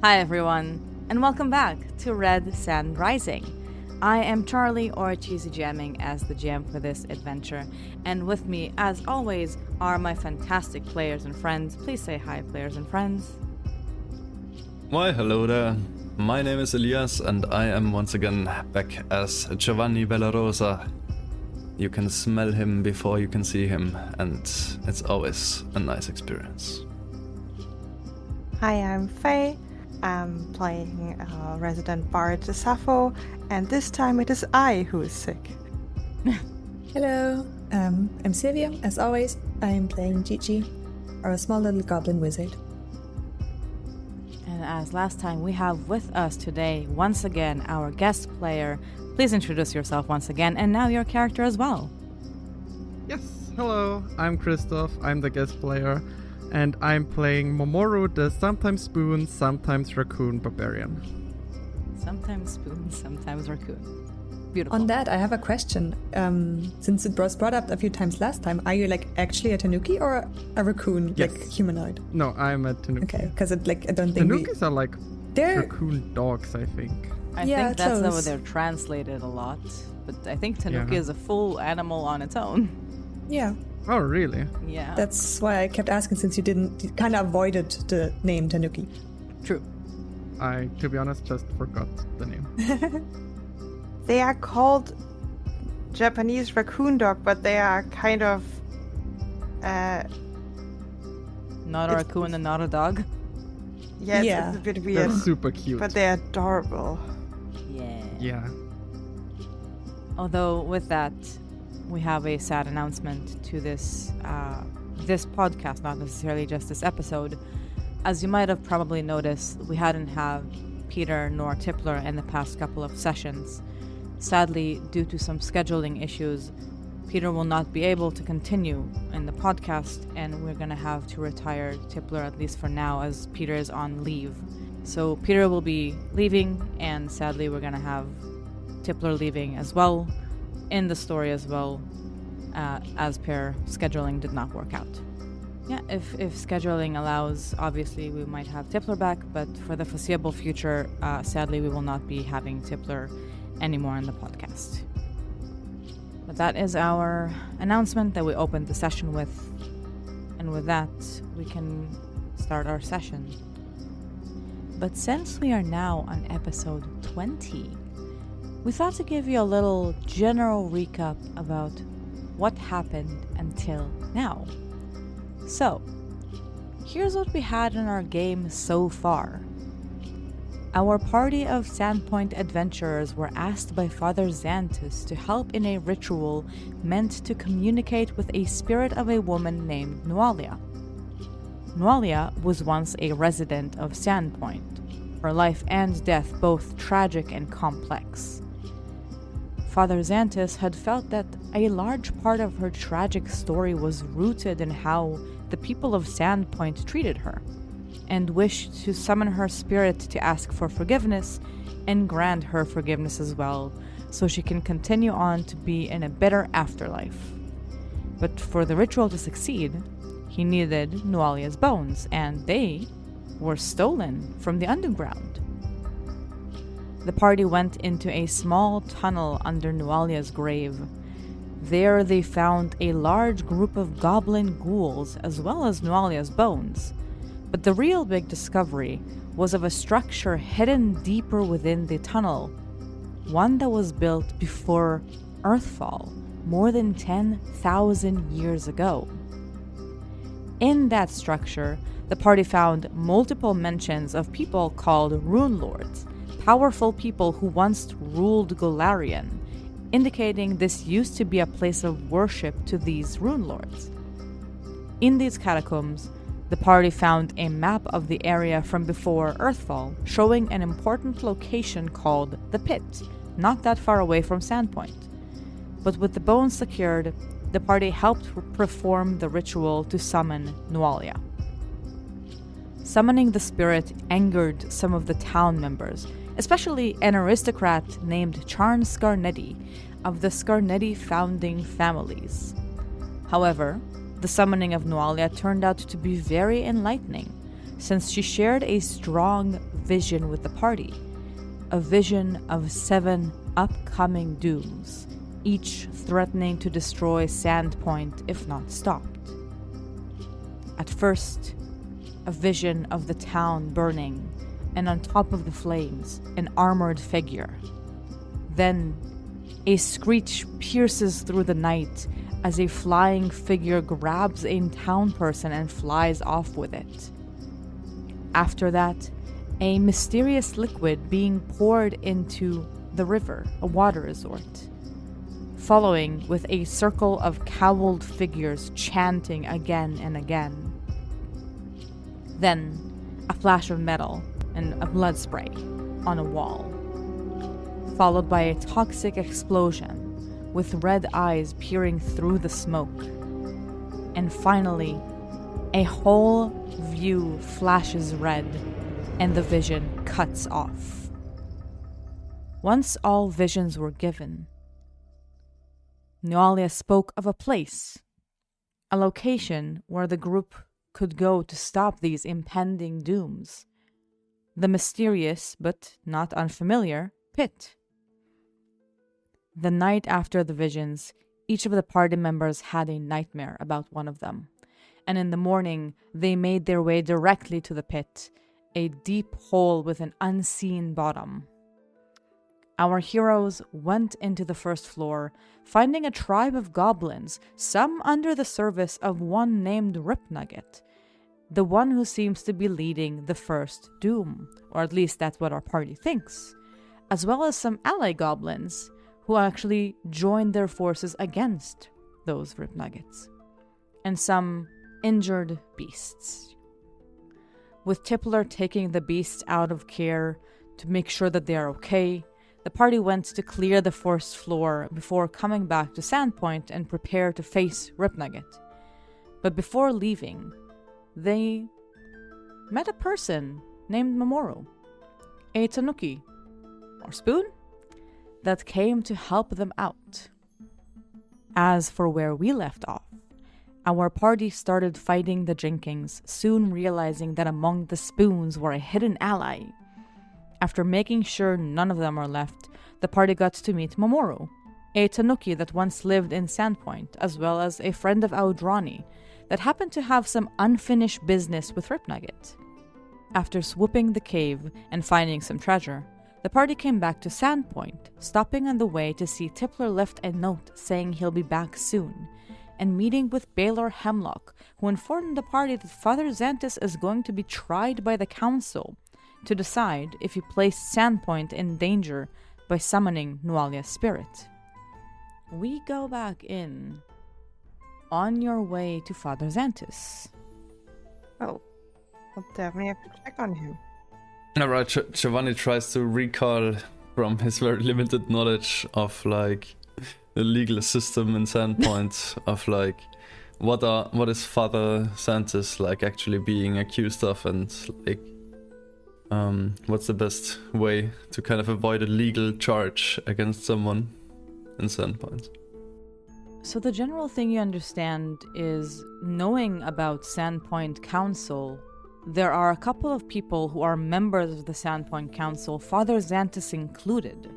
Hi everyone, and welcome back to Red Sand Rising. I am Charlie, or CheesyGMing as the GM for this adventure, and with me, as always, are my fantastic players and friends. Please say hi, players and friends. Why, hello there. My name is Elias, and I am once again back as Giovanni Bellarosa. You can smell him before you can see him, and it's always a nice experience. Hi, I'm Faye. I'm playing resident bard Sappho, and this time it is I who is sick. Hello, I'm Sylvia. As always, I'm playing Jiji, our small little goblin wizard. And as last time, we have with us today, once again, our guest player. Please introduce yourself once again, and now your character as well. Yes, hello, I'm Christoph, I'm the guest player, and I'm playing Mamoru, the sometimes spoon, sometimes raccoon barbarian. Sometimes spoon, sometimes raccoon. Beautiful. On that, I have a question. Since it was brought up a few times last time, are you actually a tanuki or a raccoon, Yes. humanoid? No, I'm a tanuki. Okay, because I don't think Tanukis are they're raccoon dogs, I think. I think that's how they're translated a lot, but I think tanuki is a full animal on its own. Yeah. Oh, really? Yeah. That's why I kept asking, since you kind of avoided the name tanuki. True. I, to be honest, just forgot the name. They are called Japanese raccoon dog, but they are kind of Not a raccoon and not a dog. It's a bit weird. They're super cute. But they're adorable. Yeah. Although with that, we have a sad announcement to this podcast, not necessarily just this episode. As you might have probably noticed, we hadn't had Peter nor Tippler in the past couple of sessions. Sadly, due to some scheduling issues, Peter will not be able to continue in the podcast, and we're going to have to retire Tippler, at least for now, as Peter is on leave. So Peter will be leaving, and sadly we're going to have Tippler leaving as well, in the story as well, as per scheduling did not work out. Yeah, if scheduling allows, obviously we might have Tippler back, but for the foreseeable future, sadly we will not be having Tippler anymore in the podcast. But that is our announcement that we opened the session with, and with that we can start our session. But since we are now on episode 20, we thought to give you a little general recap about what happened until now. So, here's what we had in our game so far. Our party of Sandpoint adventurers were asked by Father Xantus to help in a ritual meant to communicate with a spirit of a woman named Nualia. Nualia was once a resident of Sandpoint, her life and death both tragic and complex. Father Xantus had felt that a large part of her tragic story was rooted in how the people of Sandpoint treated her, and wished to summon her spirit to ask for forgiveness and grant her forgiveness as well, so she can continue on to be in a better afterlife. But for the ritual to succeed, he needed Nualia's bones, and they were stolen from the underground. The party went into a small tunnel under Nualia's grave. There they found a large group of goblin ghouls as well as Nualia's bones. But the real big discovery was of a structure hidden deeper within the tunnel, one that was built before Earthfall, more than 10,000 years ago. In that structure, the party found multiple mentions of people called Rune Lords, powerful people who once ruled Golarion, indicating this used to be a place of worship to these Rune Lords. In these catacombs, the party found a map of the area from before Earthfall, showing an important location called the Pit, not that far away from Sandpoint. But with the bones secured, the party helped perform the ritual to summon Nualia. Summoning the spirit angered some of the town members, especially an aristocrat named Charn Scarnetti of the Scarnetti founding families. However, the summoning of Nualia turned out to be very enlightening, since she shared a strong, vision with the party. A vision of 7 upcoming dooms, each threatening to destroy Sandpoint if not stopped. At first, a vision of the town burning, and on top of the flames, an armored figure. Then, a screech pierces through the night as a flying figure grabs a town person and flies off with it. After that, a mysterious liquid being poured into the river, a water resort, following with a circle of cowled figures chanting again and again. Then, a flash of metal and a blood spray on a wall, followed by a toxic explosion with red eyes peering through the smoke. And finally, a whole view flashes red and the vision cuts off. Once all visions were given, Elias spoke of a place, a location where the group could go to stop these impending dooms. The mysterious, but not unfamiliar, pit. The night after the visions, each of the party members had a nightmare about one of them, and in the morning they made their way directly to the pit, a deep hole with an unseen bottom. Our heroes went into the first floor, finding a tribe of goblins, some under the service of one named Ripnugget, the one who seems to be leading the first doom, or at least that's what our party thinks, as well as some ally goblins who actually joined their forces against those Ripnuggets, and some injured beasts. With Tippler taking the beasts out of care to make sure that they are okay, the party went to clear the first floor before coming back to Sandpoint and prepare to face Ripnugget. But before leaving, they met a person named Mamoru, a tanuki, or spoon, that came to help them out. As for where we left off, our party started fighting the Jenkins, soon realizing that among the spoons were a hidden ally. After making sure none of them are left, the party got to meet Mamoru, a tanuki that once lived in Sandpoint, as well as a friend of Audrani that happened to have some unfinished business with Ripnugget. After swooping the cave and finding some treasure, the party came back to Sandpoint, stopping on the way to see Tippler left a note saying he'll be back soon, and meeting with Baylor Hemlock, who informed the party that Father Xantus is going to be tried by the council to decide if he placed Sandpoint in danger by summoning Nualia's spirit. We go back in on your way to Father Xantus. Oh, we'll definitely have to check on him. Alright, Giovanni tries to recall from his very limited knowledge of like the legal system in Sandpoint of like what is Father Xantus like actually being accused of, and like what's the best way to kind of avoid a legal charge against someone in Sandpoint. So the general thing you understand is, knowing about Sandpoint Council, there are a couple of people who are members of the Sandpoint Council, Father Xantus included,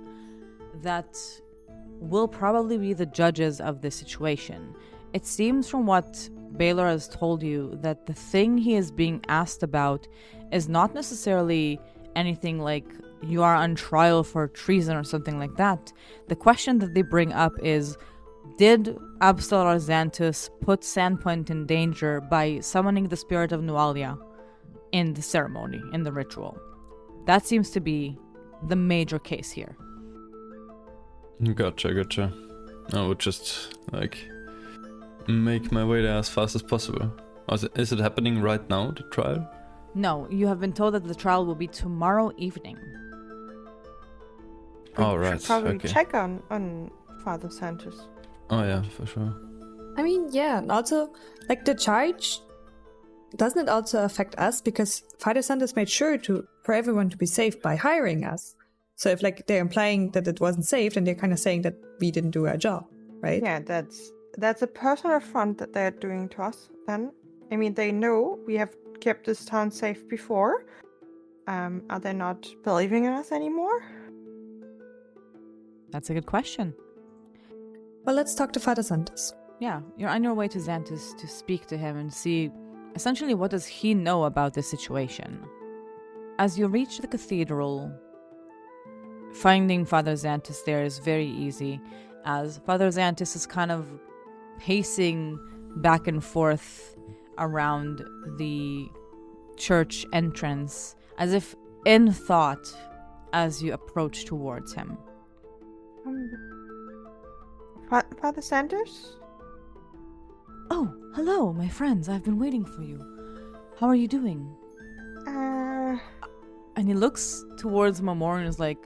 that will probably be the judges of the situation. It seems from what Baylor has told you that the thing he is being asked about is not necessarily anything like you are on trial for treason or something like that. The question that they bring up is, did Absalor Xantus put Sandpoint in danger by summoning the spirit of Nualia in the ceremony, in the ritual? That seems to be the major case here. Gotcha. I would just like make my way there as fast as possible. Is it happening right now, the trial? No, you have been told that the trial will be tomorrow evening. We should probably check on Father Xantus. Oh yeah, for sure. I mean, yeah, and also, like, the charge, doesn't it also affect us? Because Father Xantus made sure for everyone to be safe by hiring us. So if, like, they're implying that it wasn't safe, then they're kind of saying that we didn't do our job, right? Yeah, that's a personal affront that they're doing to us, then. I mean, they know we have kept this town safe before. Are they not believing in us anymore? That's a good question. Well, let's talk to Father Santos. Yeah, you're on your way to Xantus to speak to him and see, essentially, what does he know about this situation. As you reach the cathedral, finding Father Xantus there is very easy, as Father Xantus is kind of pacing back and forth around the church entrance, as if in thought as you approach towards him. Father Sanders? Oh, hello, my friends. I've been waiting for you. How are you doing? And he looks towards Mamoru and is like,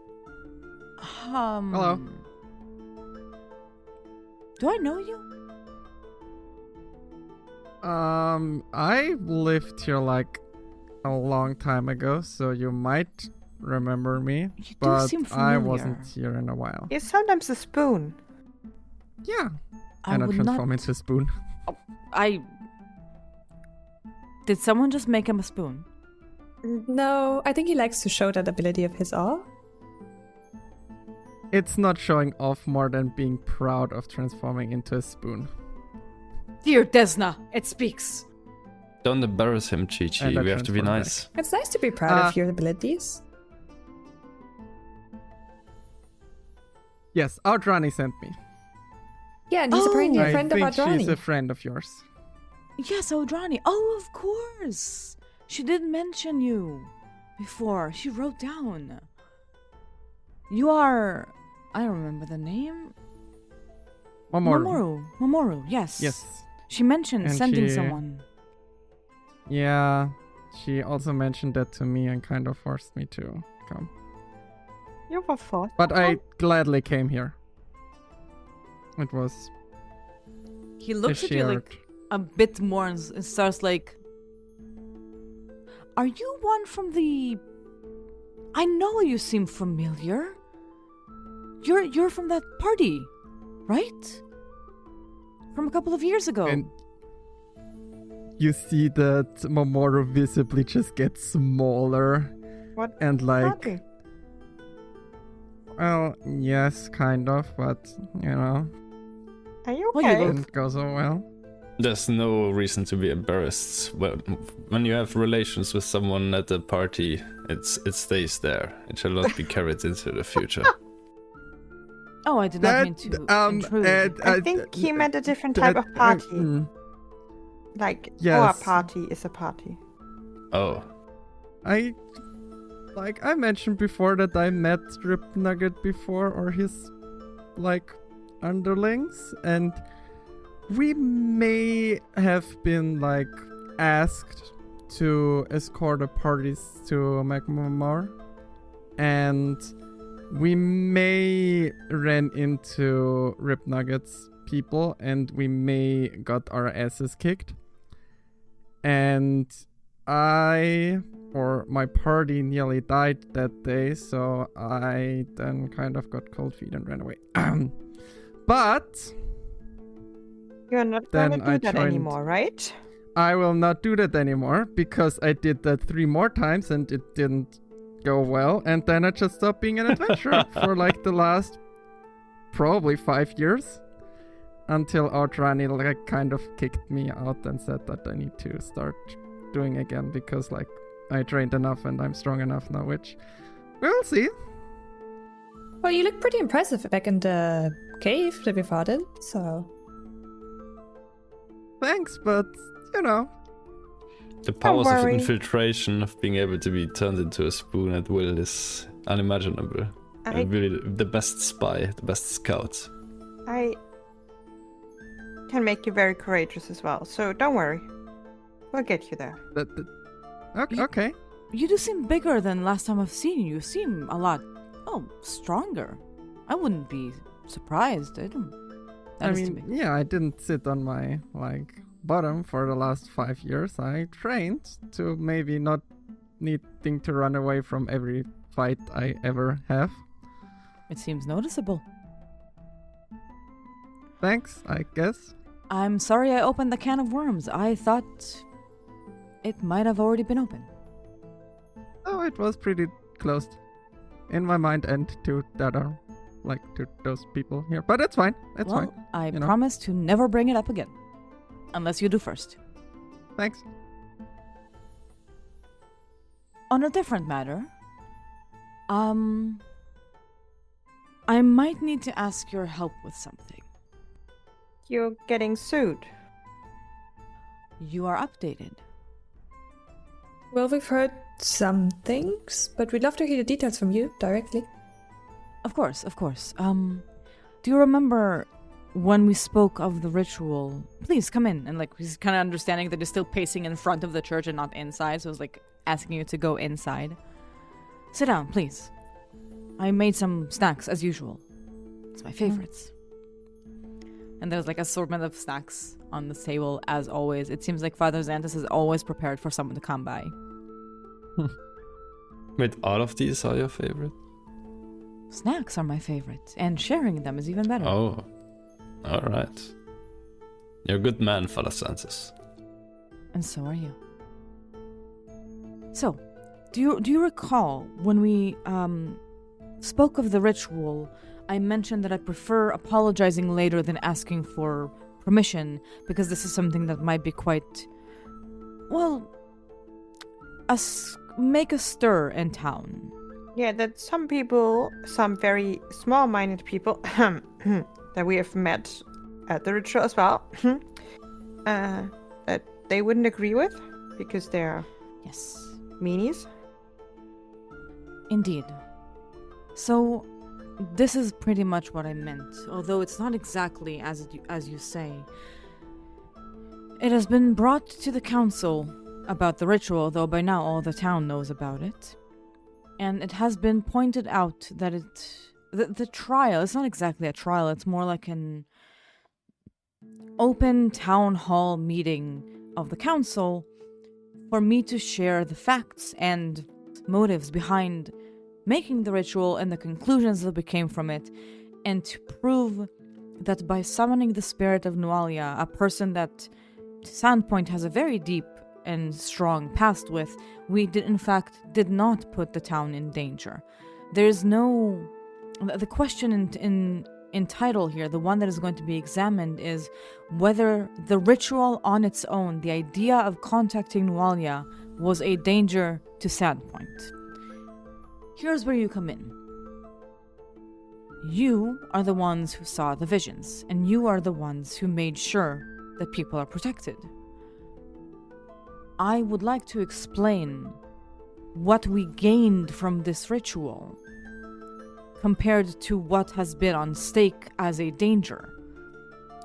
Hello. Do I know you? I lived here like a long time ago, so you might remember me, You do but seem I familiar. wasn't here in a while. He's sometimes a spoon. Yeah, I and I would transform not... into a spoon. Did someone just make him a spoon? No, I think he likes to show that ability of his all. It's not showing off more than being proud of transforming into a spoon. Dear Desna, it speaks. Don't embarrass him, Gigi. And I We have to be transform nice. It's nice to be proud of your abilities. Yes, Outrani sent me. Yeah, and he's apparently a I friend of think Adrani. she's a friend of yours. Yes, Odrani. Oh, of course. She did mention you before. She wrote down. You are... I don't remember the name. Mamoru. Mamoru, yes. Yes. She mentioned And sending she- someone. Yeah, she also mentioned that to me and kind of forced me to come. You were forced. But I gladly came here. It was He looks a at you shared... like a bit more and starts like, are you one from the... I know you seem familiar. You're from that party, right? From a couple of years ago. And you see that Mamoru visibly just gets smaller. What And like... party? Well, yes, kind of, but, you know, Are you Well, you okay? look- didn't go so well. There's no reason to be embarrassed. When you have relations with someone at the party, it stays there. It shall not be carried into the future. Oh, I did not mean to intrude. I think he meant a different type of party. Like, Yes. our party is a party. Oh, I mentioned before that I met Rip Nugget before, or his, like, underlings, and we may have been, like, asked to escort the parties to Magmamar, and we may ran into Rip Nugget's people, and we may got our asses kicked. And my party nearly died that day, so I then kind of got cold feet and ran away. But You're not Then gonna do I that joined- anymore, right? I will not do that anymore because I did that 3 more times and it didn't go well. And then I just stopped being an adventurer for like the last probably 5 years. Until Outrani like kind of kicked me out and said that I need to start doing again because like I trained enough and I'm strong enough now, which we'll see. Well, you look pretty impressive back in the cave that we fought in, so... Thanks, but you know, the powers of worry. infiltration, of being able to be turned into a spoon at will, is unimaginable. I Really, the best spy, the best scout. I can make you very courageous as well, so don't worry. We'll get you there. okay. You- Okay. You do seem bigger than last time I've seen you. You seem a lot, stronger. I wouldn't be surprised. I don't... I That is to mean, me. yeah, I didn't sit on my like bottom for the last 5 years. I trained to maybe not needing to run away from every fight I ever have. It seems noticeable. Thanks, I guess. I'm sorry I opened the can of worms. I thought it might have already been open. Oh, it was pretty close in my mind and to to those people here. But it's fine. It's well, fine. I promise to never bring it up again. Unless you do first. Thanks. On a different matter, I might need to ask your help with something. You're getting sued. You are updated. Well, we've heard some things, but we'd love to hear the details from you directly. Of course. Do you remember when we spoke of the ritual? Please come in. And he's kind of understanding that he's still pacing in front of the church and not inside, so I was asking you to go inside. Sit down, please. I made some snacks as usual. It's my favorites. And there's assortment of snacks on the table as always. It seems like Father Xanthus is always prepared for someone to come by. Wait, all of these are your favorite? Snacks are my favorite, and sharing them is even better. Oh, alright. You're a good man, Father Xanthus. And so are you. So, do you recall when we spoke of the ritual, I mentioned that I prefer apologizing later than asking for permission, because this is something that might be quite, make a stir in town. Yeah, that some people, some very small-minded people that we have met at the ritual as well, that they wouldn't agree with because they're meanies. Indeed. So, this is pretty much what I meant, although it's not exactly as you say. It has been brought to the council about the ritual, though by now all the town knows about it. And it has been pointed out that the trial, it's not exactly a trial, it's more like an open town hall meeting of the council for me to share the facts and motives behind making the ritual and the conclusions that became from it, and to prove that by summoning the spirit of Nualia, a person that Sandpoint has a very deep and strong past with, we did not put the town in danger. There's no... The question in title here, the one that is going to be examined, is whether the ritual on its own, the idea of contacting Nualia, was a danger to Sandpoint. Here's where you come in. You are the ones who saw the visions, and you are the ones who made sure that people are protected. I would like to explain what we gained from this ritual compared to what has been on stake as a danger.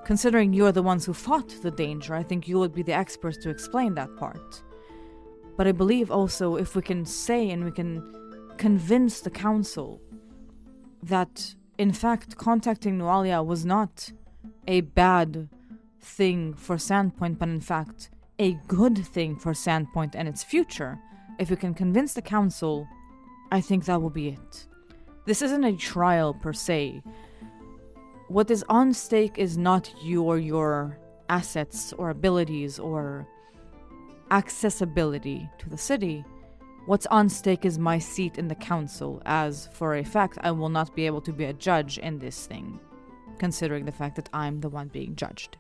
Considering you are the ones who fought the danger, I think you would be the experts to explain that part. But I believe also if we can say and we can convince the council that, in fact, contacting Nualia was not a bad thing for Sandpoint, but in fact a good thing for Sandpoint and its future, if we can convince the council, I think that will be it. This isn't a trial per se. What is on stake is not you or your assets or abilities or accessibility to the city. What's on stake is my seat in the council, as for a fact I will not be able to be a judge in this thing, considering the fact that I'm the one being judged.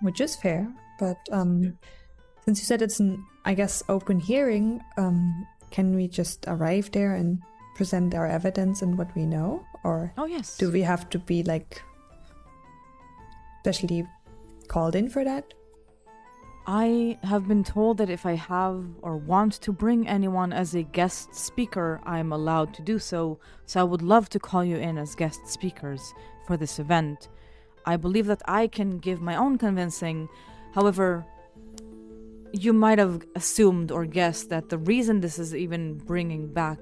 Which is fair, but since you said it's an, I guess, open hearing, can we just arrive there and present our evidence and what we know? Or do we have to be, specially called in for that? I have been told that if I have or want to bring anyone as a guest speaker, I'm allowed to do so, so I would love to call you in as guest speakers for this event. I believe that I can give my own convincing. However, you might have assumed or guessed that the reason this is even bringing back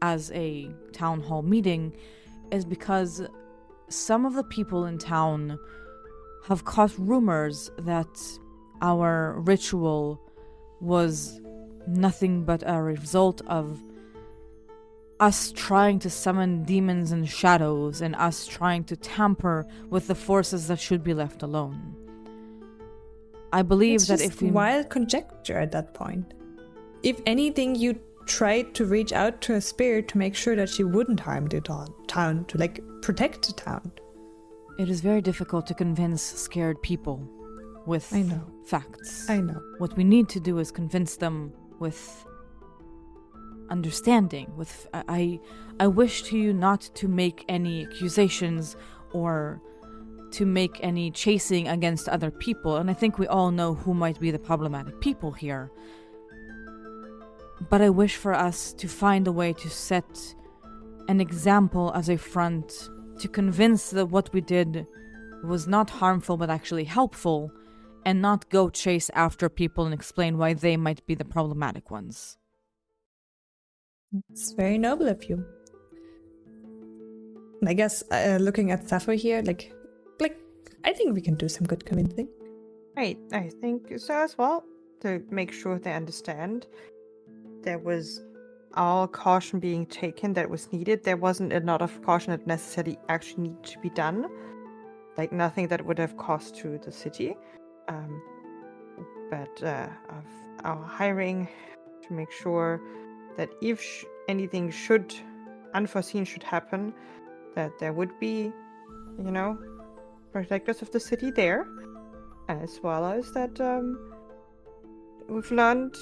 as a town hall meeting is because some of the people in town have caught rumors that our ritual was nothing but a result of us trying to summon demons and shadows and us trying to tamper with the forces that should be left alone. I believe it's that just if we... wild conjecture at that point. if anything, you tried to reach out to a spirit to make sure that she wouldn't harm the town, to like protect the town. It is very difficult to convince scared people with facts. I know. What we need to do is convince them with understanding. I wish to you not to make any accusations or to make any chasing against other people, and I think we all know who might be the problematic people here. But I wish for us to find a way to set an example as a front to convince that what we did was not harmful but actually helpful, and not go chase after people and explain why they might be the problematic ones. It's very noble of you. And I guess looking at Sappho here, like I think we can do some good convincing. Right, I think so as well. To make sure they understand, there was all caution being taken that was needed. There wasn't a lot of caution that necessarily actually needed to be done. Like nothing that would have cost to the city. But of our hiring to make sure that if anything unforeseen should happen, that there would be, protectors of the city there, as well as that we've learned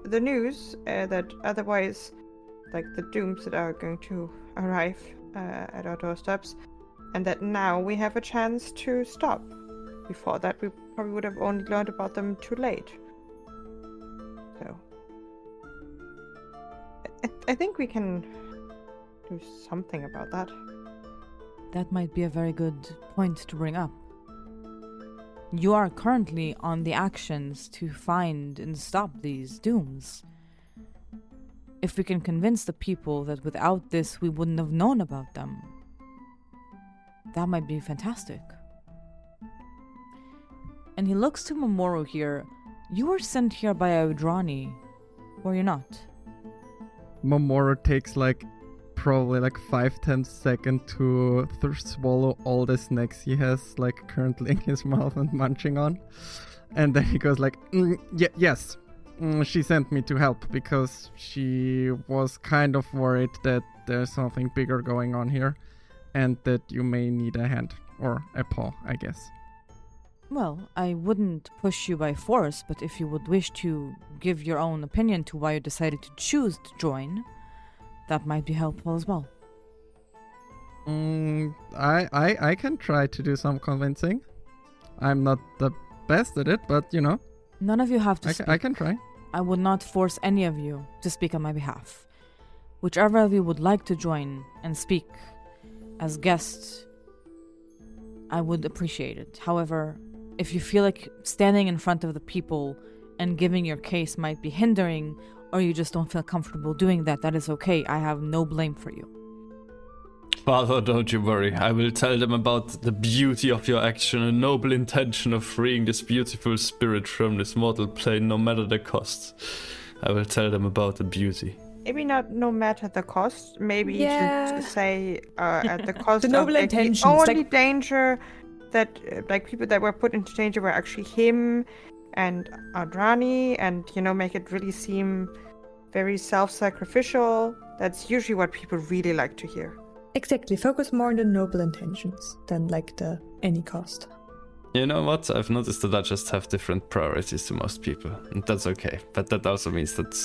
the news that otherwise, like the dooms that are going to arrive at our doorsteps, and that now we have a chance to stop. Before that, we probably would have only learned about them too late. So, I think we can do something about that. That might be a very good point to bring up. You are currently on the actions to find and stop these dooms. If we can convince the people that without this we wouldn't have known about them, that might be fantastic. And he looks to Mamoru here. You were sent here by Audrani, were you not? Mamoru takes probably 5-10 seconds to swallow all the snacks he has currently in his mouth and munching on, and then he goes yes, she sent me to help because she was kind of worried that there's something bigger going on here and that you may need a hand or a paw, I guess. Well, I wouldn't push you by force, but if you would wish to give your own opinion to why you decided to choose to join, that might be helpful as well. I can try to do some convincing. I'm not the best at it, but None of you have to speak. I can try. I would not force any of you to speak on my behalf. Whichever of you would like to join and speak as guests, I would appreciate it. However, if you feel like standing in front of the people and giving your case might be hindering, or you just don't feel comfortable doing that, that is okay. I have no blame for you. Father, don't you worry. I will tell them about the beauty of your action and noble intention of freeing this beautiful spirit from this mortal plane, no matter the cost. I will tell them about the beauty. Maybe not no matter the cost. Maybe you should say at the cost the noble of intentions. The only danger that people that were put into danger were actually him and Audrani, and make it really seem very self-sacrificial. That's usually what people really like to hear. Exactly. Focus more on the noble intentions than the any cost. You know what? I've noticed that I just have different priorities to most people, and that's okay. But that also means that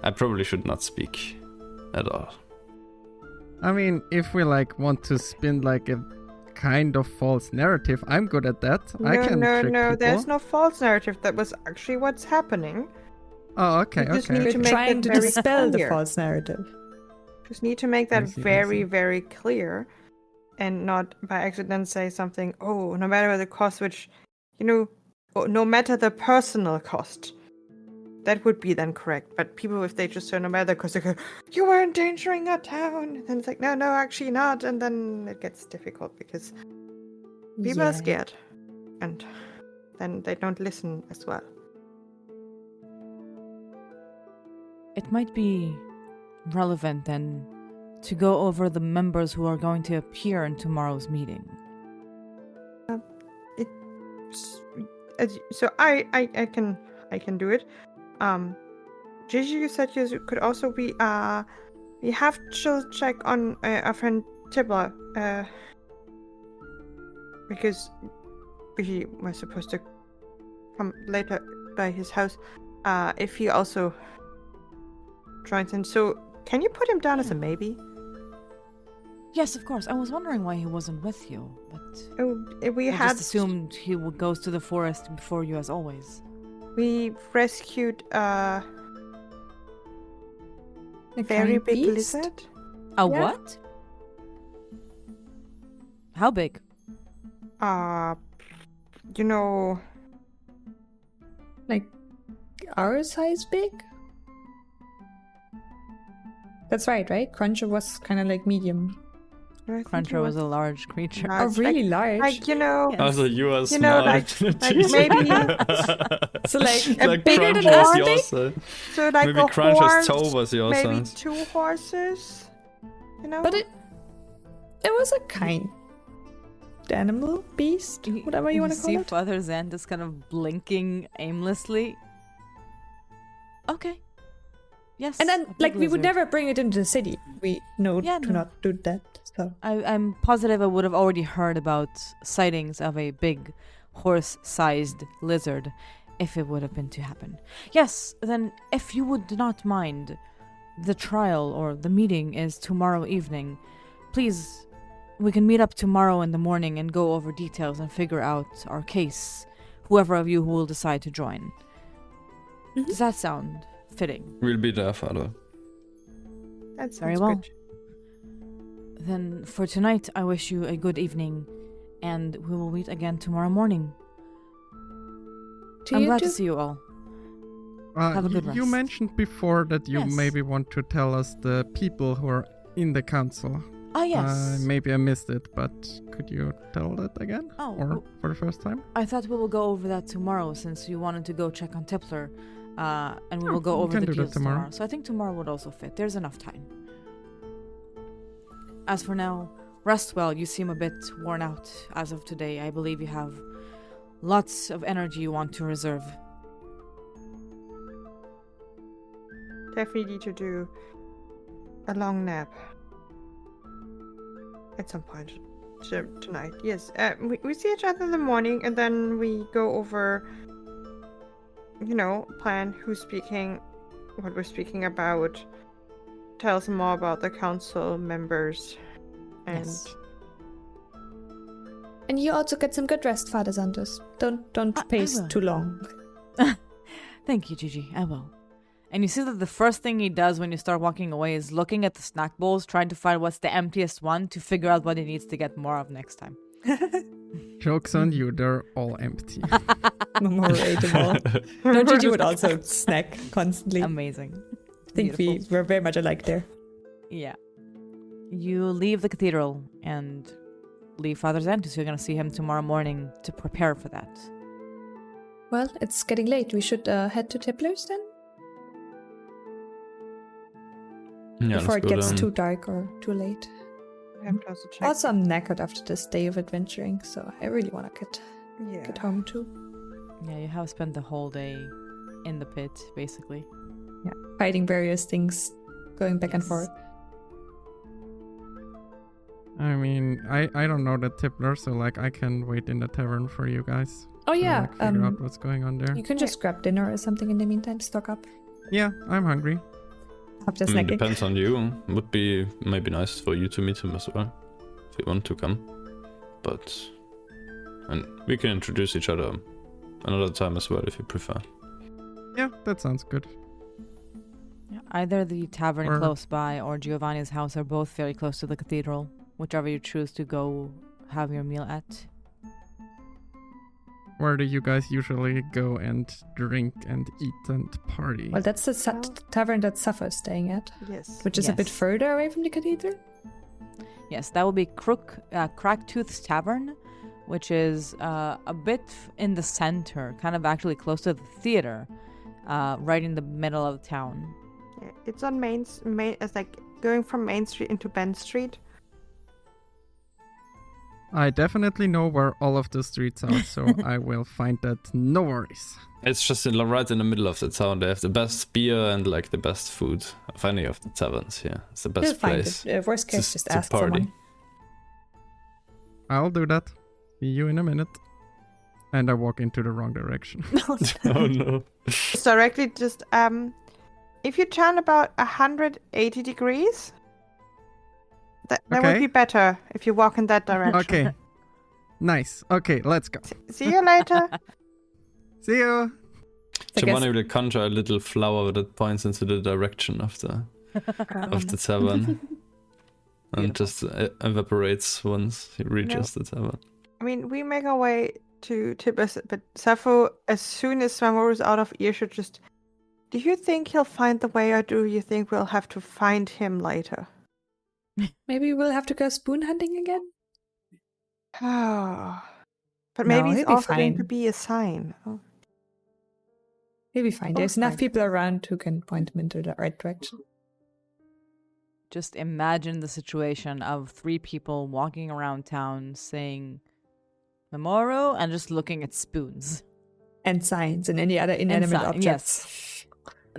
I probably should not speak at all. I mean, if we want to spin a kind of false narrative, I'm good at that. I can trick people. There's no false narrative. That was actually what's happening. Oh, okay, You just need okay. to We're make trying it to very dispel the clear. false narrative. Just need to make that I see. very, very clear, and not by accident say something, no matter the cost, which, no matter the personal cost. That would be then correct. But people, if they just say no matter, because they go, you were endangering our town. And then it's no, actually not. And then it gets difficult because people are scared. And then they don't listen as well. It might be relevant then to go over the members who are going to appear in tomorrow's meeting. So I can do it. Gigi, you said you could also be. We have to check on our friend Tibler. Because we were supposed to come later by his house. If he also joins in. So, can you put him down as a maybe? Yes, of course. I was wondering why he wasn't with you, but We I had just assumed he goes to the forest before you, as always. we rescued A very giant big beast? lizard. A Yeah. what? How big? You know, Like our size big? That's right? Cruncher was kind of like medium. I think Cruncher it was a large creature. large, Oh, really large? Like you know, Yeah. Also, you are You know, smart. like maybe So like like bigger than Cruncher's us? your size. so like Maybe a Cruncher's horse, toe was your maybe size. 2 horses. You know, But it was a kind animal, beast, whatever you want to call see it. Father Zan just kind of blinking aimlessly. Okay. Yes. And then, a big like, we would lizard. never bring it into the city. We know Yeah, to no. not do that. So I'm positive I would have already heard about sightings of a big horse-sized lizard if it would have been to happen. Yes, then if you would not mind, the trial or the meeting is tomorrow evening. Please, we can meet up tomorrow in the morning and go over details and figure out our case, whoever of you who will decide to join. Mhm. Does that sound fitting? We'll be there, Father. that sounds Very well. good. Then for tonight, I wish you a good evening, and we will meet again tomorrow morning. to I'm you glad too? to see you all. Have a good You rest. mentioned before that you Yes. maybe want to tell us the people who are in the council. Ah, yes. Maybe I missed it, but could you tell that again? Oh, Or w- for the first time? I thought we will go over that tomorrow since you wanted to go check on Tipler, and we Oh, will go we over can the do that deals tomorrow. tomorrow. So I think tomorrow would also fit. There's enough time. As for now, rest well. You seem a bit worn out as of today. I believe you have lots of energy you want to reserve. Definitely need to do a long nap at some point tonight. Yes, we see each other in the morning, and then we go over, plan who's speaking, what we're speaking about, tell us more about the council members, and Yes. And you also get some good rest, Father Santos. Don't I pace will. too long. Thank you, Jiji. I will. And you see that the first thing he does when you start walking away is looking at the snack bowls, trying to find what's the emptiest one to figure out what he needs to get more of next time. Joke's on you, they're all empty. Mamoru ate them all. No, Gigi would also snack constantly. Amazing. I think Beautiful. we're very much alike there. Yeah. You leave the cathedral and leave Father Xantus. You're going to see him tomorrow morning to prepare for that. Well, it's getting late. We should head to Tipler's then? Yeah, Before let's it go gets down. too dark or too late. I have to also check. Also, I'm knackered after this day of adventuring, so I really want to yeah. get home too. Yeah, you have spent the whole day in the pit, basically. Yeah, fighting various things, going back and Yes. forth. I mean, I don't know the Tippler, so like I can wait in the tavern for you guys. Oh to, yeah, like, figure out what's going on there. you can just grab dinner or something in the meantime. Stock up Yeah, I'm hungry. after I mean, snacking. depends on you. Would be maybe nice for you to meet him as well, if you want to come. But and we can introduce each other another time as well if you prefer. Yeah, that sounds good. Yeah, either the tavern Or- close by or Giovanni's house are both very close to the cathedral. Whichever you choose to go have your meal at. Where do you guys usually go and drink and eat and party? Well, that's the tavern that Sappho is staying at, Yes. which is a bit Yes. further away from the cathedral. Yes, that will be Cracktooth's Tavern, which is a bit in the center, kind of actually close to the theater, right in the middle of town. Yeah, it's on main. It's like going from Main Street into Ben Street. I definitely know where all of the streets are, so I will find that. No worries. It's just right in the middle of the town. They have the best beer and like the best food of any of the taverns here. It's the You'll best find place. it. Worst case, just to ask party. someone. I'll do that. See you in a minute. And I walk into the wrong direction. Oh no. Just directly, just if you turn about 180 degrees, that would Okay. be better if you walk in that direction. Okay. Nice. Okay, let's go. See you later. See you. I Giovanni will conjure a little flower that points into the direction of the tavern. And just evaporates once he reaches the tavern. I mean, we make our way to Tibus, but Sappho, as soon as Mamoru is out of earshot, just... Do you think he'll find the way, or do you think we'll have to find him later? Maybe we'll have to go spoon hunting again? Oh. But No, maybe it's he'll be also going to fine. be a sign. Oh. He'll be fine. Oh, There's enough fine. people around who can point him into the right direction. Just imagine the situation of 3 people walking around town saying Mamoru and just looking at spoons. And signs and any other inanimate sign, objects.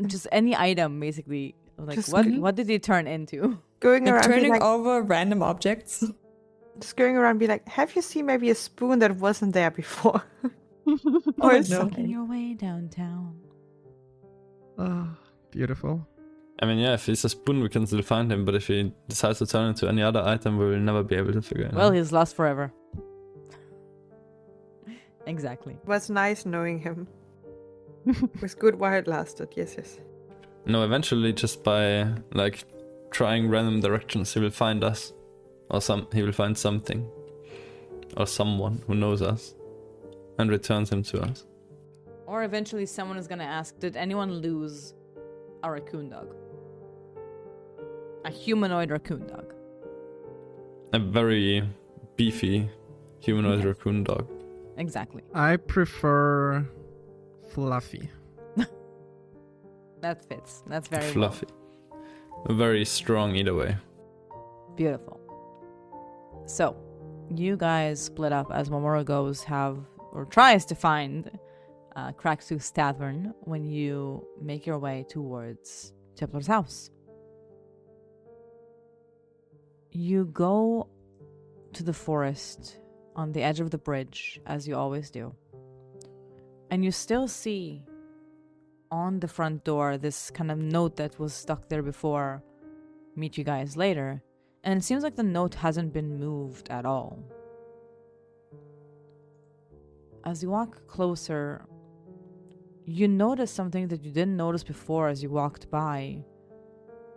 Just any item, basically. Like, Just- what did he turn into? Going And around, be turning like, over random objects. just going around, be like, have you seen maybe a spoon that wasn't there before? Oh, Or no. something. Making your way downtown. Ah, beautiful. I mean, yeah, if he's a spoon, we can still find him, but if he decides to turn into any other item, we will never be able to figure it Well, out. he's lost forever. Exactly. It was nice knowing him. It was good while it lasted. Yes, yes. No, eventually, just by, like, trying random directions, he will find us. Or he will find something. Or someone who knows us. And returns him to us. Or eventually someone is gonna ask, did anyone lose a raccoon dog? A humanoid raccoon dog. A very beefy humanoid Yes. raccoon dog. Exactly. I prefer fluffy. That fits. That's very well. Fluffy. Very strong either way. Beautiful. So, you guys split up as Mamoru goes tries to find Crackstooth's Tavern when you make your way towards Tippler's house. You go to the forest on the edge of the bridge, as you always do. And you still see on the front door this kind of note that was stuck there before, meet you guys later. And it seems like the note hasn't been moved at all. As you walk closer, you notice something that you didn't notice before as you walked by.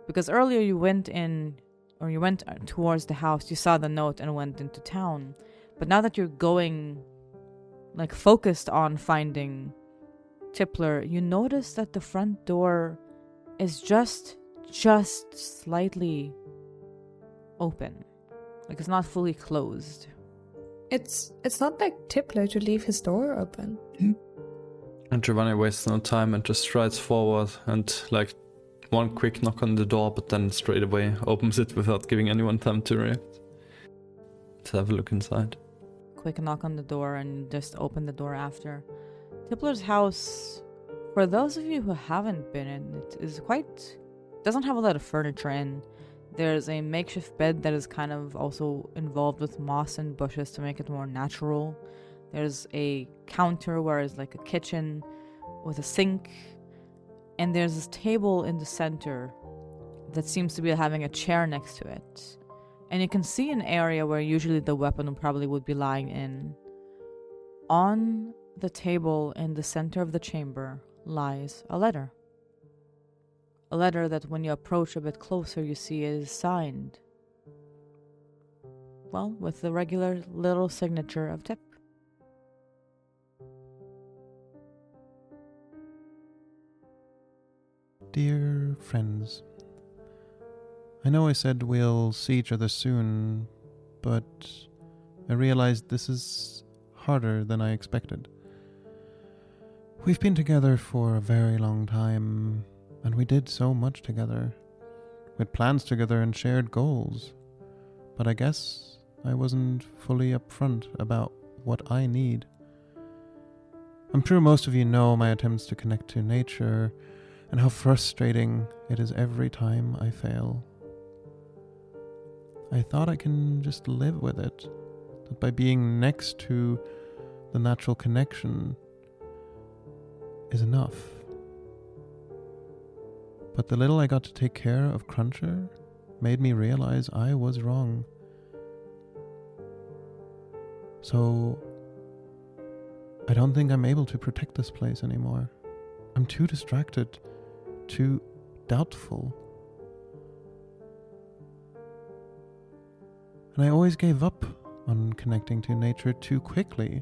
Because earlier you went towards the house, you saw the note and went into town. But now that you're going, like, focused on finding Tippler, you notice that the front door is just slightly open. Like, it's not fully closed. It's not like Tippler to leave his door open. And Giovanni wastes no time and just strides forward and, like, one quick knock on the door, but then straight away opens it without giving anyone time to react. Let's have a look inside. Quick knock on the door and just open the door after. Tippler's house, for those of you who haven't been in, it is doesn't have a lot of furniture in. There's a makeshift bed that is kind of also involved with moss and bushes to make it more natural. There's a counter where it's like a kitchen with a sink. And there's this table in the center that seems to be having a chair next to it. And you can see an area where usually the weapon probably would be lying in. On the table in the center of the chamber lies a letter. A letter that when you approach a bit closer you see is signed. Well, with the regular little signature of Tip. Dear friends, I know I said we'll see each other soon, but I realized this is harder than I expected. We've been together for a very long time, and we did so much together. We had plans together and shared goals. But I guess I wasn't fully upfront about what I need. I'm sure most of you know my attempts to connect to nature and how frustrating it is every time I fail. I thought I can just live with it, that by being next to the natural connection is enough. But the little I got to take care of Cruncher made me realize I was wrong. So I don't think I'm able to protect this place anymore. I'm too distracted, too doubtful. And I always gave up on connecting to nature too quickly.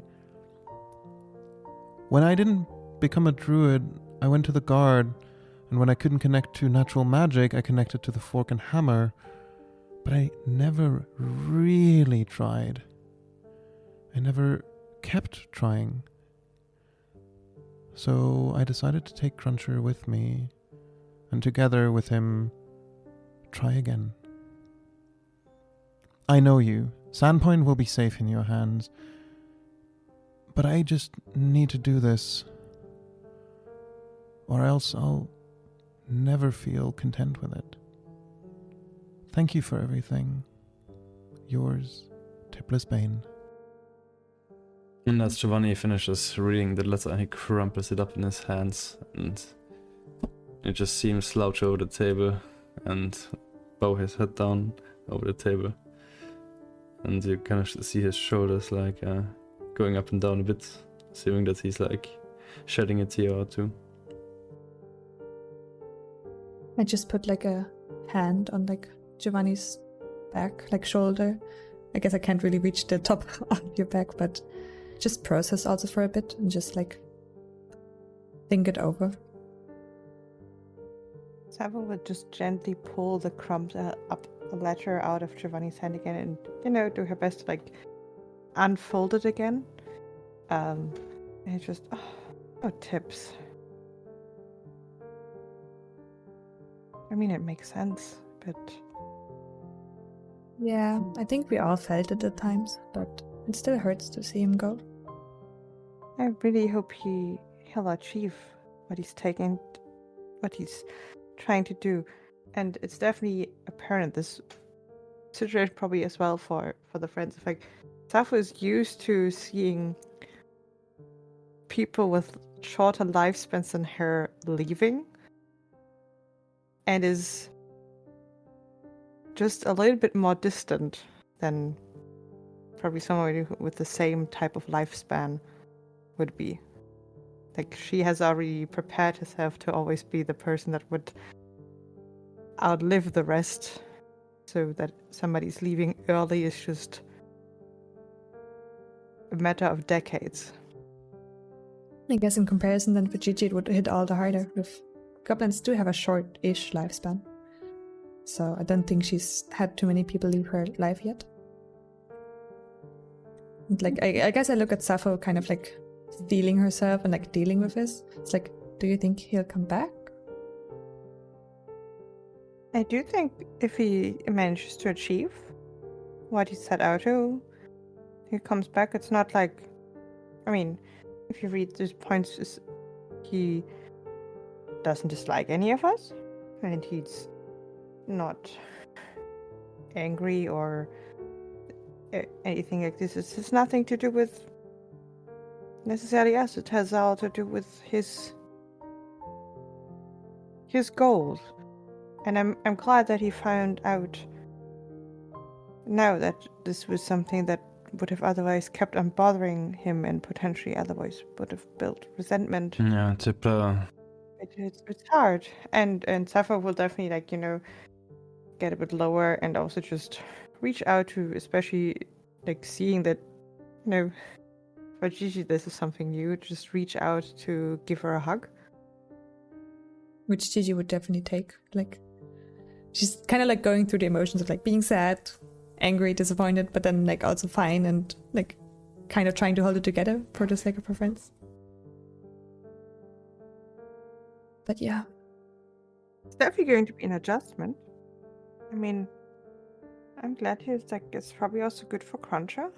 When I didn't become a druid, I went to the guard, and when I couldn't connect to natural magic, I connected to the fork and hammer. But I never really tried. I never kept trying. So I decided to take Cruncher with me, and together with him, try again. I know you. Sandpoint will be safe in your hands. But I just need to do this, or else I'll never feel content with it. Thank you for everything. Yours, Tipless Bane. And as Giovanni finishes reading the letter, he crumples it up in his hands, and it just seems slouch over the table and bow his head down over the table. And you kind of see his shoulders like going up and down a bit, assuming that he's like shedding a tear or two. I just put like a hand on like Giovanni's back, like shoulder. I guess I can't really reach the top of your back, but just process also for a bit and just like think it over. Sappho would just gently pull the crumbs up the letter out of Giovanni's hand again and, do her best to like unfold it again. And just, tips. I mean, it makes sense, but... Yeah, I think we all felt it at times, but it still hurts to see him go. I really hope he'll achieve what he's trying to do. And it's definitely apparent, this situation probably as well for the friends. Like, Sappho is used to seeing people with shorter lifespans than her leaving, and is just a little bit more distant than probably somebody with the same type of lifespan would be. Like, she has already prepared herself to always be the person that would outlive the rest, so that somebody's leaving early is just a matter of decades. I guess in comparison then for Jiji it would hit all the harder. With goblins do have a short-ish lifespan, so I don't think she's had too many people leave her life yet. And like I guess I look at Sappho kind of like feeling herself and like dealing with this. It's like, do you think he'll come back? I do think if he manages to achieve what he set out to, he comes back. It's not like, I mean, if you read these points, he doesn't dislike any of us, and he's not angry or anything like this. It's nothing to do with necessarily us. It has all to do with his goals. And I'm glad that he found out now that this was something that would have otherwise kept on bothering him and potentially otherwise would have built resentment. Yeah, It's hard. And Sappho will definitely get a bit lower and also just reach out to, especially seeing that, for Jiji this is something new, just reach out to give her a hug. Which Jiji would definitely take. She's kind of going through the emotions of being sad, angry, disappointed, but then also fine and kind of trying to hold it together for the sake of her friends. But yeah. It's definitely going to be an adjustment. I mean, I'm glad he's like. It's probably also good for Cruncher.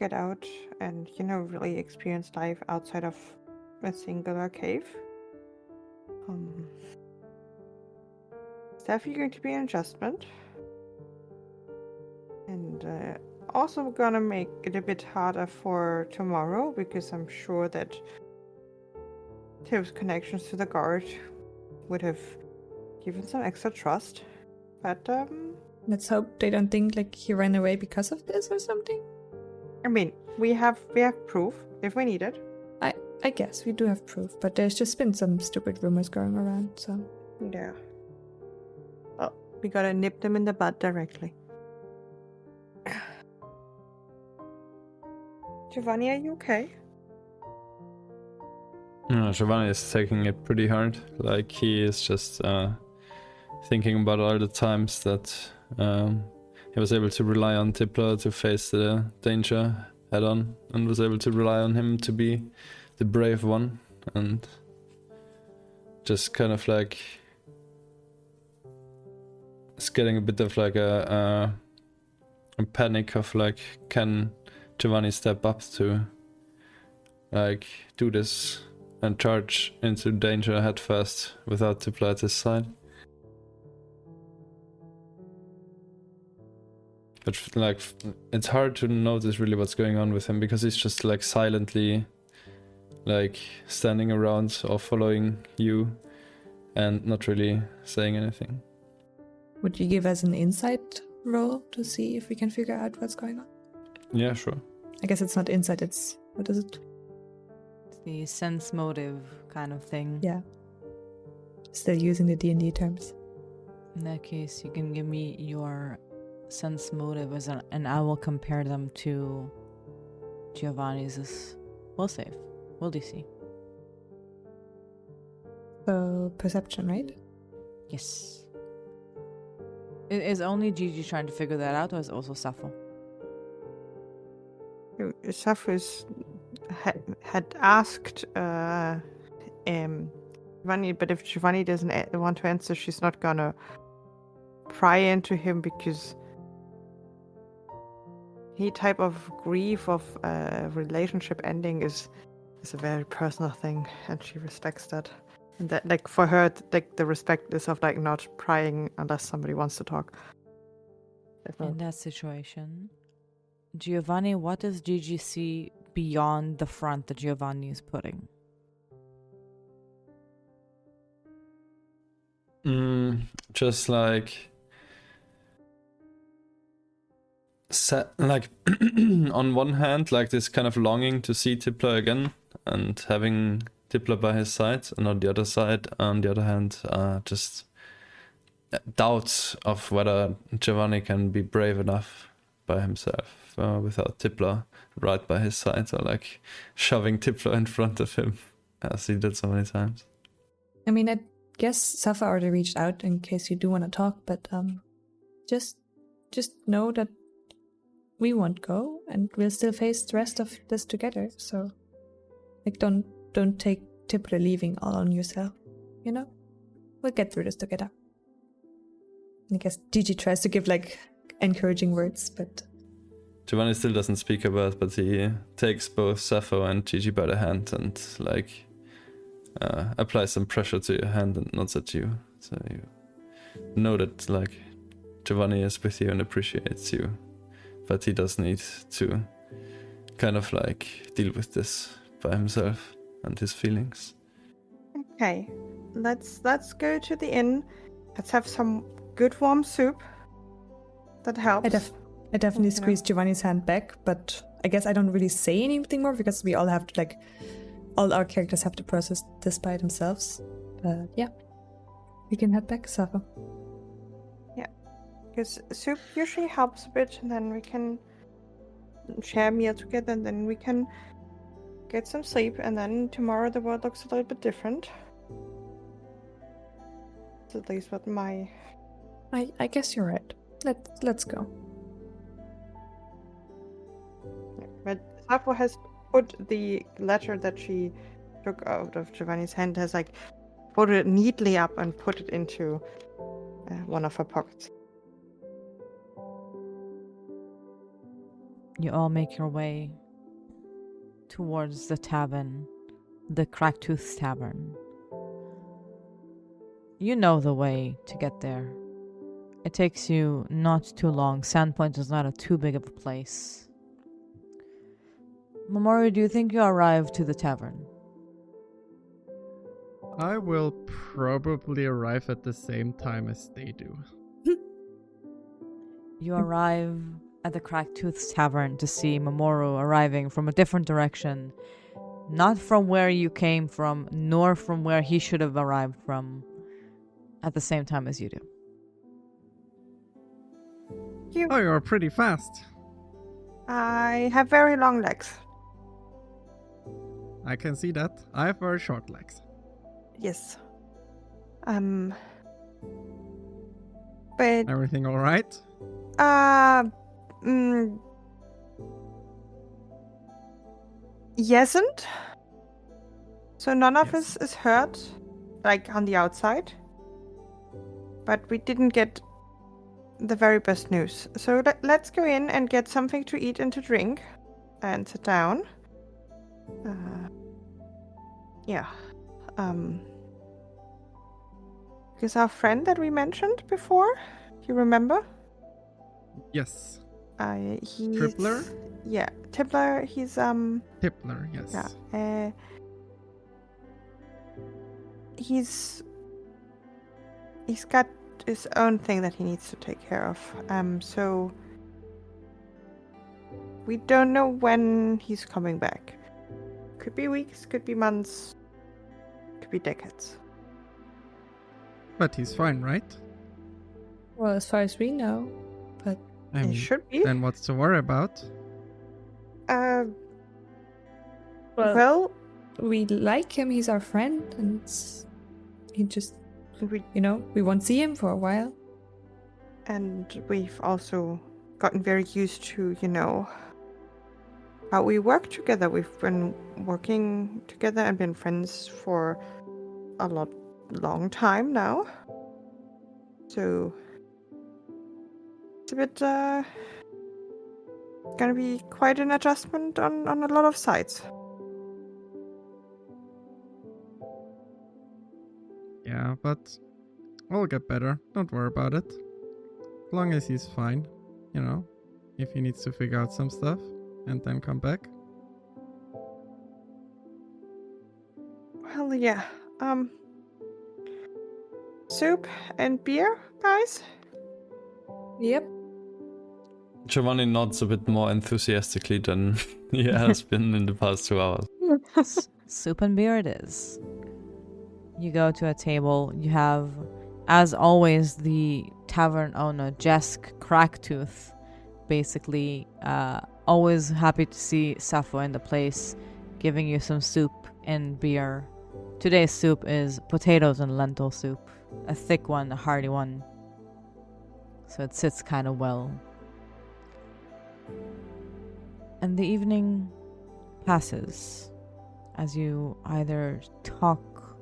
Get out and really experience life outside of a singular cave. It's definitely going to be an adjustment, and also gonna make it a bit harder for tomorrow because I'm sure that Tim's connections to the guard would have given some extra trust. But Let's hope they don't think like he ran away because of this or something. I mean, we have proof if we need it. I guess we do have proof, but there's just been some stupid rumors going around, so. Yeah. Well, we gotta nip them in the bud directly. Giovanni, are you okay? No, Giovanni is taking it pretty hard. Like, he is just thinking about all the times that he was able to rely on Tipler to face the danger head on, and was able to rely on him to be the brave one, and just kind of like it's getting a bit of like a panic of like, can Giovanni step up to like do this and charge into danger head first without Tipler at his side? But like, it's hard to notice really what's going on with him because he's just like silently like standing around or following you and not really saying anything. Would you give us an insight roll to see if we can figure out what's going on? Yeah, sure. I guess it's not insight, it's... what is it? It's the sense motive kind of thing. Yeah. Still using the D&D terms. In that case, you can give me your sense motive and I will compare them to Giovanni's. We'll save. We'll DC. So, perception, right? Yes. Is only Jiji trying to figure that out, or is also Sappho? Sappho had asked Giovanni, but if Giovanni doesn't want to answer, she's not gonna pry into him because any type of grief of relationship ending is a very personal thing, and she respects that. And that, like, for her, like, the respect is of like not prying unless somebody wants to talk. In that situation, Giovanni, what does Jiji see beyond the front that Giovanni is putting? Just like on one hand, like this kind of longing to see Tipler again and having Tipler by his side, and on the other side, on the other hand, just doubts of whether Giovanni can be brave enough by himself without Tipler right by his side, or like shoving Tipler in front of him as he did so many times. I mean, I guess Sappho already reached out in case you do want to talk, but just know that we won't go, and we'll still face the rest of this together. So, like, don't take Tipler leaving all on yourself. You know, we'll get through this together. I guess Jiji tries to give like encouraging words, but Giovanni still doesn't speak a word, but he takes both Sappho and Jiji by the hand and like applies some pressure to your hand and nods at you. So you know that like Giovanni is with you and appreciates you, but he does need to kind of like deal with this by himself and his feelings. Okay, let's go to the inn. Let's have some good warm soup. That helps. I definitely squeeze Giovanni's hand back, but I guess I don't really say anything more because we all have to like, all our characters have to process this by themselves. But yeah, we can head back, Sappho. Yeah, because soup usually helps a bit, and then we can share a meal together, and then we can get some sleep, and then tomorrow the world looks a little bit different. That's at least what my... I guess you're right. Let's go. But Sappho has put the letter that she took out of Giovanni's hand, has like folded it neatly up and put it into one of her pockets. you all make your way towards the tavern, the Cracktooth's Tavern. You know the way to get there. It takes you not too long. Sandpoint is not too big of a place. Mamoru, do you think you arrived to the tavern? I will probably arrive at the same time as they do. You arrive at the Cracktooth's Tavern to see Mamoru arriving from a different direction. Not from where you came from, nor from where he should have arrived from at the same time as you do. Oh, you're pretty fast. I have very long legs. I can see that. I have very short legs. Yes. But Everything alright? Yesn't. So none of Yes. us is hurt, like on the outside. But we didn't get the very best news. So let's go in and get something to eat and to drink, and sit down. Yeah. Because our friend that we mentioned before, you remember? Yes. He's Tripler? Yeah, Tippler. He's Tippler, yes. Yeah. He's got his own thing that he needs to take care of. So we don't know when he's coming back. Could be weeks, could be months, could be decades. But he's fine, right? Well, as far as we know. But I It mean, should be. then what's to worry about? Well, we like him. He's our friend, and he just, we we won't see him for a while. and we've also gotten very used to, how we work together. We've been working together and been friends for a long time now. So it's a bit gonna be quite an adjustment on a lot of sides. Yeah, but we'll get better. Don't worry about it. As long as he's fine, if he needs to figure out some stuff and then come back. Well, yeah. Soup and beer, guys? Yep. Giovanni nods a bit more enthusiastically than he has been in the past 2 hours. Soup and beer it is. You go to a table. You have, as always, the tavern owner, Jesk Cracktooth, basically always happy to see Sappho in the place, giving you some soup and beer. Today's soup is potatoes and lentil soup. A thick one, a hearty one. So it sits kind of well. And the evening passes as you either talk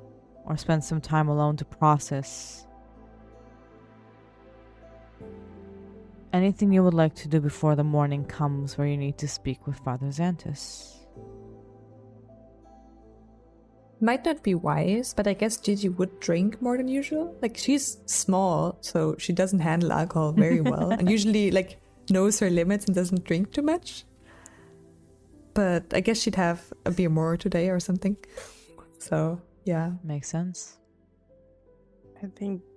or spend some time alone to process. Anything you would like to do before the morning comes where you need to speak with Father Xantus? Might not be wise, but I guess Jiji would drink more than usual. Like, she's small, so she doesn't handle alcohol very well, and usually, knows her limits and doesn't drink too much. But I guess she'd have a beer more today or something. So, yeah. Makes sense.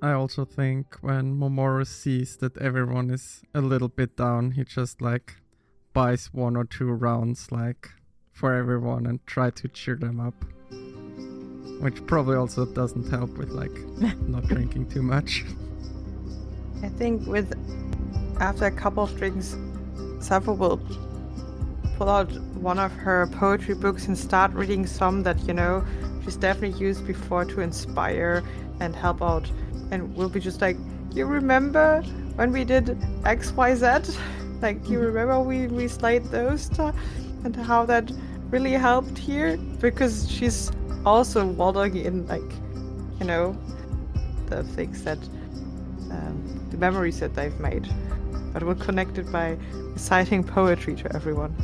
I also think when Mamoru sees that everyone is a little bit down, he just buys 1 or 2 rounds for everyone and try to cheer them up. Which probably also doesn't help with not drinking too much. I think after a couple of drinks, Sappho will pull out one of her poetry books and start reading some that, she's definitely used before to inspire and help out. And we'll be just you remember when we did XYZ? Do you remember we slayed those and how that really helped here? Because she's also wallowing in the things that the memories that they've made. but we'll connect it by reciting poetry to everyone.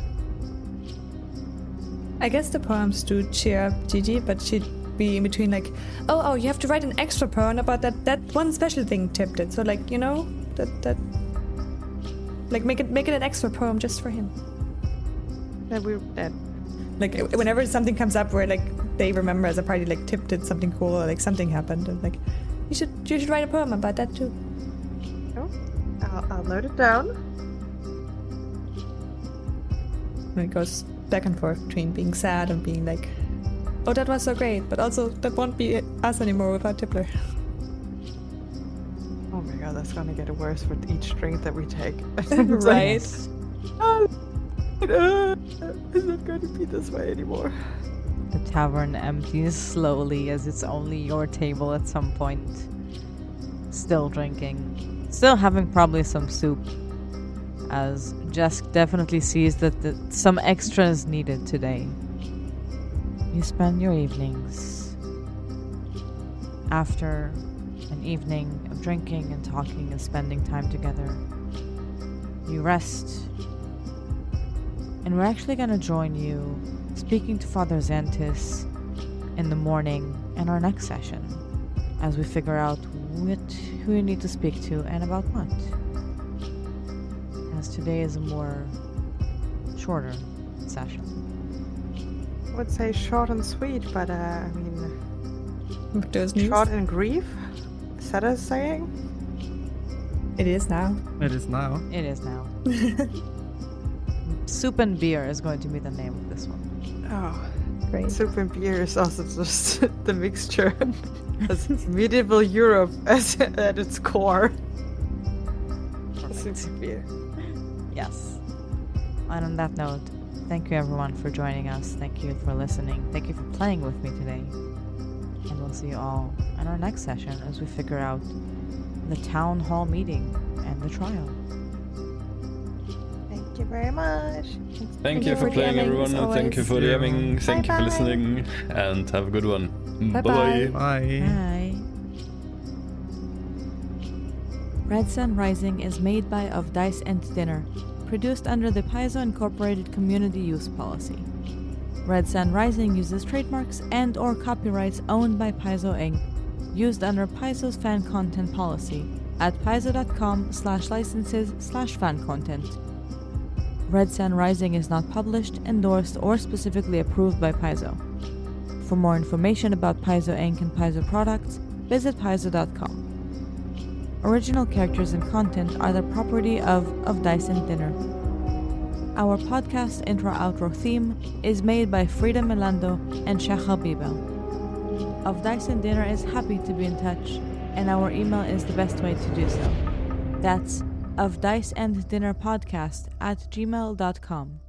I guess the poems do cheer up Jiji, but she'd be in between like, oh, you have to write an extra poem about that one special thing Tip did. So like, you know, that like make it an extra poem just for him. That Like whenever something comes up where like they remember as a party like Tip did something cool or like something happened, and like you should write a poem about that too. Oh, I'll note it down. And it goes back and forth between being sad and being like, oh, that was so great, but also that won't be us anymore without Tippler. Oh my god, that's gonna get worse with each drink that we take. Right? It's not going to be this way anymore. The tavern empties slowly as it's only your table at some point. Still drinking. Still having probably some soup. As Jesk definitely sees that some extra is needed today. You spend your evenings. After an evening of drinking and talking and spending time together, you rest. And we're actually going to join you speaking to Father Xantis in the morning in our next session as we figure out who you need to speak to and about what. As today is a more shorter session. I would say short and sweet, but I mean, short and grief? Is that a saying? It is now. It is now. It is now. Soup and beer is going to be the name of this one. Oh, Great. soup and beer is also just the mixture as medieval Europe at its core. Soup and beer. Yes. And on that note, thank you everyone for joining us. Thank you for listening. Thank you for playing with me today. And we'll see you all in our next session as we figure out the town hall meeting and the trial. Thank you very much. Thank you for playing, everyone. Thank you for DMing. Thank you for listening. And have a good one. Bye-bye. Bye-bye. Bye. Bye. Red Sun Rising is made by Of Dice and Dinner, produced under the Paizo Incorporated Community Use Policy. Red Sun Rising uses trademarks and/or copyrights owned by Paizo Inc., used under Paizo's fan content policy at paizo.com/licenses/fan content. Red Sun Rising is not published, endorsed, or specifically approved by Paizo. For more information about Paizo Inc. and Paizo products, visit paizo.com. Original characters and content are the property of Dice and Dinner. Our podcast intro-outro theme is made by Frieda, Melando, and Shachar Bieber. Of Dice and Dinner is happy to be in touch, and our email is the best way to do so. That's ofdiceanddinnerpodcast@gmail.com.